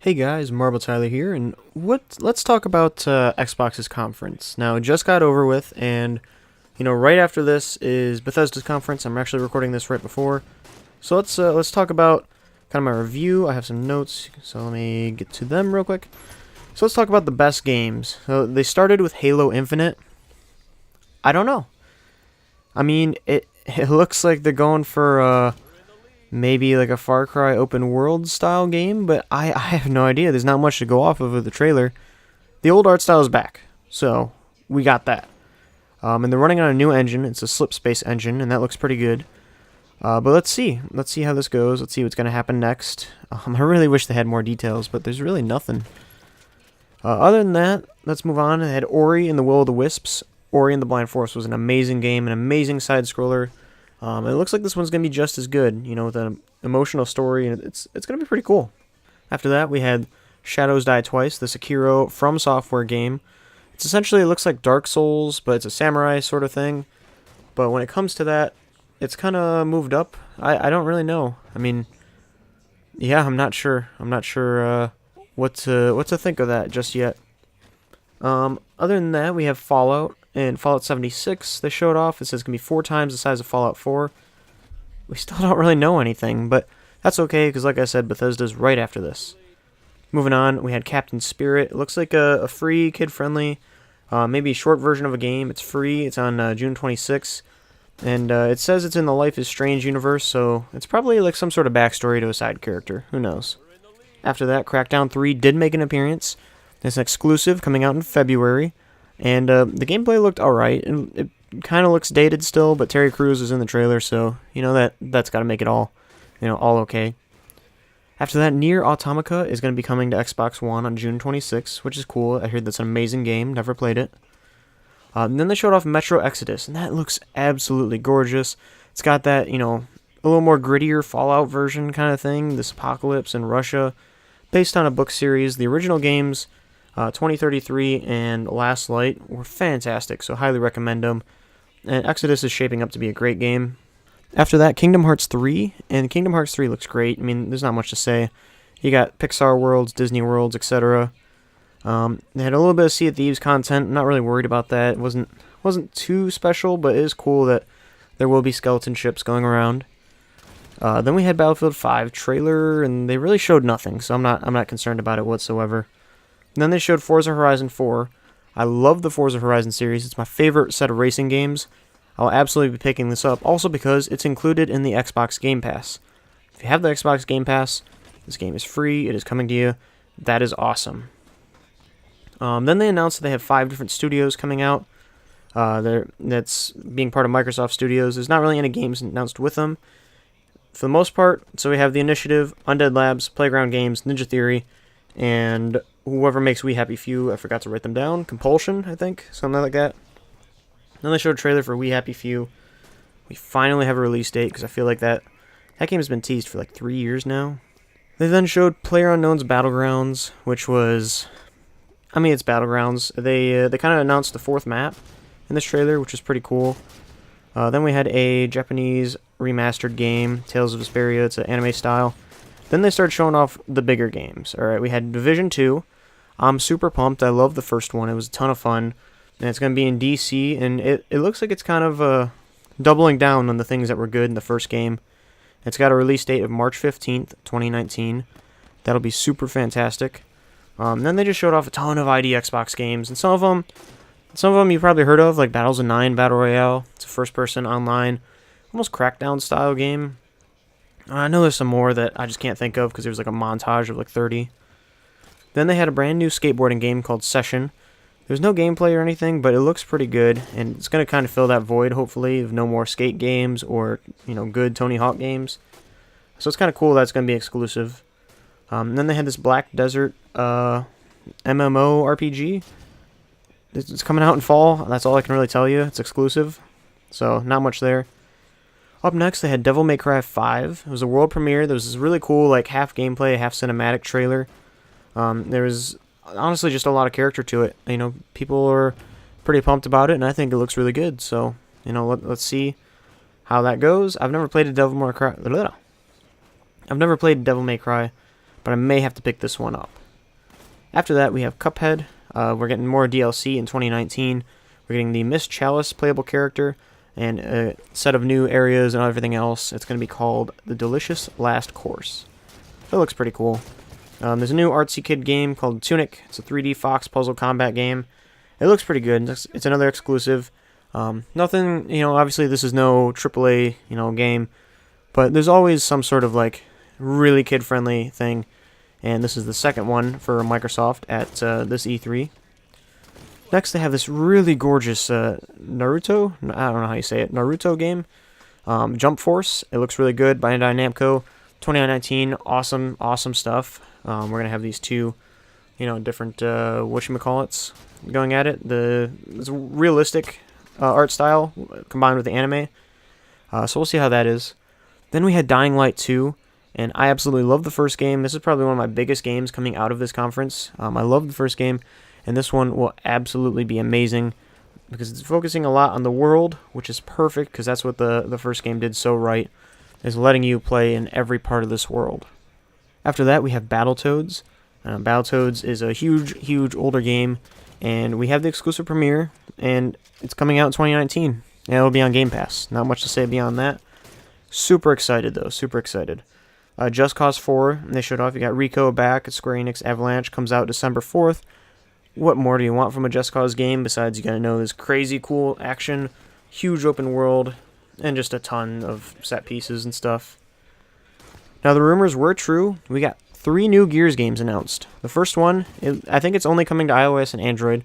Hey guys, Marble Tyler here, and let's talk about Xbox's conference. Now, it just got over with, and right after this is Bethesda's conference. I'm actually recording this right before, so let's talk about kind of my review. I have some notes, so let me get to them real quick. So let's talk about the best games. So they started with Halo Infinite. I don't know. I mean, it looks like they're going for maybe like a Far Cry open world style game, but I have no idea. There's not much to go off of with the trailer. The old art style is back, so we got that. And they're running on a new engine. It's a Slipspace engine, and that looks pretty good. But let's see. Let's see how this goes. Let's see what's going to happen next. I really wish they had more details, but there's really nothing. Other than that, let's move on. They had Ori and the Will of the Wisps. Ori and the Blind Forest was an amazing game, an amazing side-scroller. It looks like this one's going to be just as good, with an emotional story, and it's going to be pretty cool. After that, we had Shadows Die Twice, the Sekiro From Software game. It looks like Dark Souls, but it's a samurai sort of thing. But when it comes to that, it's kind of moved up. I don't really know. I mean, yeah, I'm not sure. I'm not sure what to think of that just yet. Other than that, we have Fallout. And Fallout 76, they showed off. It says it's going to be 4 times the size of Fallout 4. We still don't really know anything, but that's okay, because like I said, Bethesda's right after this. Moving on, we had Captain Spirit. It looks like a free, kid-friendly, maybe short version of a game. It's free. It's on June 26th. And it says it's in the Life is Strange universe, so it's probably like some sort of backstory to a side character. Who knows? After that, Crackdown 3 did make an appearance. It's an exclusive coming out in February. And the gameplay looked alright, and it kind of looks dated still, but Terry Crews is in the trailer, so, that's got to make it all okay. After that, Nier Automata is going to be coming to Xbox One on June 26th, which is cool. I heard that's an amazing game, never played it. And then they showed off Metro Exodus, and that looks absolutely gorgeous. It's got that, a little more grittier Fallout version kind of thing, this apocalypse in Russia, based on a book series. The original games... 2033 and Last Light were fantastic, so highly recommend them. And Exodus is shaping up to be a great game. After that, Kingdom Hearts 3, and Kingdom Hearts 3 looks great. I mean, there's not much to say. You got Pixar worlds, Disney worlds, etc. They had a little bit of Sea of Thieves content. I'm not really worried about that. It wasn't too special, but it is cool that there will be skeleton ships going around. Then we had Battlefield 5 trailer, and they really showed nothing, so I'm not concerned about it whatsoever. And then they showed Forza Horizon 4. I love the Forza Horizon series. It's my favorite set of racing games. I'll absolutely be picking this up, also because it's included in the Xbox Game Pass. If you have the Xbox Game Pass, this game is free. It is coming to you. That is awesome. Then they announced that they have 5 different studios coming out. That's being part of Microsoft Studios. There's not really any games announced with them, for the most part. So we have The Initiative, Undead Labs, Playground Games, Ninja Theory, and whoever makes We Happy Few. I forgot to write them down. Compulsion, I think. Something like that. Then they showed a trailer for We Happy Few. We finally have a release date, because I feel like that game has been teased for like 3 years now. They then showed PlayerUnknown's Battlegrounds, which was... it's Battlegrounds. They kind of announced the 4th map in this trailer, which is pretty cool. Then we had a Japanese remastered game, Tales of Vesperia. It's an anime style. Then they started showing off the bigger games. Alright, we had Division 2. I'm super pumped. I love the first one. It was a ton of fun. And it's going to be in DC, and it looks like it's kind of doubling down on the things that were good in the first game. It's got a release date of March 15th, 2019. That'll be super fantastic. Then they just showed off a ton of ID Xbox games, and some of them you've probably heard of, like Battles of 9 Battle Royale. It's a first-person online, almost Crackdown style game. I know there's some more that I just can't think of because there was like a montage of like 30. Then they had a brand new skateboarding game called Session. There's no gameplay or anything, but it looks pretty good, and it's going to kind of fill that void, hopefully, of no more skate games or, good Tony Hawk games. So it's kind of cool that it's going to be exclusive. Then they had this Black Desert MMORPG. It's coming out in fall. That's all I can really tell you. It's exclusive, so not much there. Up next, they had Devil May Cry 5. It was a world premiere. There was this really cool, like, half gameplay, half cinematic trailer. There was honestly just a lot of character to it. People are pretty pumped about it, and I think it looks really good. So, let's see how that goes. I've never played Devil May Cry, but but I may have to pick this one up. After that, we have Cuphead. We're getting more DLC in 2019. We're getting the Miss Chalice playable character and a set of new areas and everything else. It's going to be called The Delicious Last Course. That looks pretty cool. There's a new artsy kid game called Tunic. It's a 3D Fox puzzle combat game. It looks pretty good. It's another exclusive. Nothing, obviously this is no AAA, game, but there's always some sort of like really kid-friendly thing, and this is the second one for Microsoft at this E3. Next, they have this really gorgeous Naruto. I don't know how you say it. Naruto game. Jump Force. It looks really good. Bandai Namco. 2019. Awesome stuff. We're gonna have these two, different whatchamacallits going at it. It's realistic art style combined with the anime. So we'll see how that is. Then we had Dying Light 2, and I absolutely love the first game. This is probably one of my biggest games coming out of this conference. I love the first game, and this one will absolutely be amazing because it's focusing a lot on the world, which is perfect because that's what the first game did so right, is letting you play in every part of this world. After that, we have Battletoads. Battletoads is a huge older game, and we have the exclusive premiere, and it's coming out in 2019, and it'll be on Game Pass. Not much to say beyond that. Super excited, though. Super excited. Just Cause 4, they showed off. You got Rico back at Square Enix Avalanche. Comes out December 4th. What more do you want from a Just Cause game besides you gotta know this crazy cool action, huge open world, and just a ton of set pieces and stuff. Now, the rumors were true. We got 3 new Gears games announced. The first one, I think it's only coming to iOS and Android.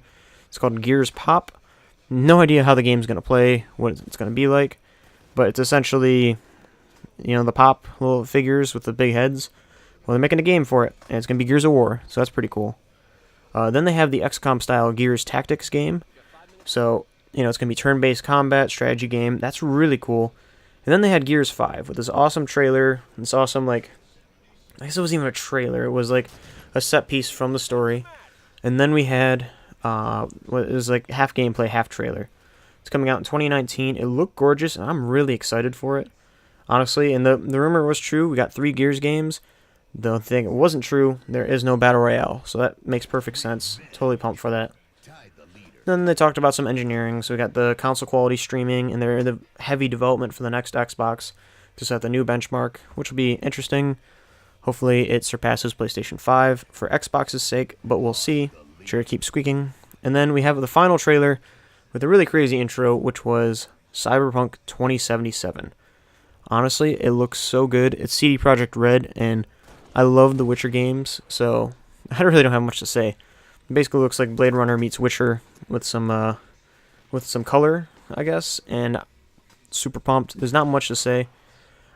It's called Gears Pop. No idea how the game's going to play, what it's going to be like, but it's essentially, the pop little figures with the big heads. Well, they're making a game for it, and it's going to be Gears of War, so that's pretty cool. Then they have the XCOM-style Gears Tactics game. So, it's going to be turn-based combat, strategy game. That's really cool. And then they had Gears 5 with this awesome trailer, this awesome, I guess it wasn't even a trailer. It was like a set piece from the story. And then we had, it was like half gameplay, half trailer. It's coming out in 2019. It looked gorgeous, and I'm really excited for it, honestly. And the rumor was true. We got 3 Gears games. The thing it wasn't true, there is no Battle Royale. So that makes perfect sense. Totally pumped for that. Then they talked about some engineering. So we got the console quality streaming, and they're in the heavy development for the next Xbox to set the new benchmark, which will be interesting. Hopefully it surpasses PlayStation 5 for Xbox's sake, but we'll see. Sure to keep squeaking. And then we have the final trailer with a really crazy intro, which was Cyberpunk 2077. Honestly, it looks so good. It's CD Projekt Red, and I love the Witcher games, so I really don't have much to say. It basically looks like Blade Runner meets Witcher with some color, I guess, and super pumped. There's not much to say.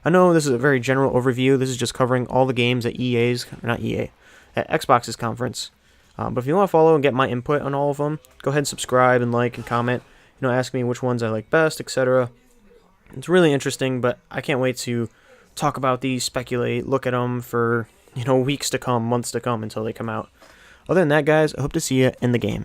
I know this is a very general overview. This is just covering all the games at at Xbox's conference. But if you want to follow and get my input on all of them, go ahead and subscribe and like and comment. Ask me which ones I like best, etc. It's really interesting, but I can't wait to talk about these, speculate, look at them for weeks to come, months to come until they come out. Other than that, guys, I hope to see you in the game.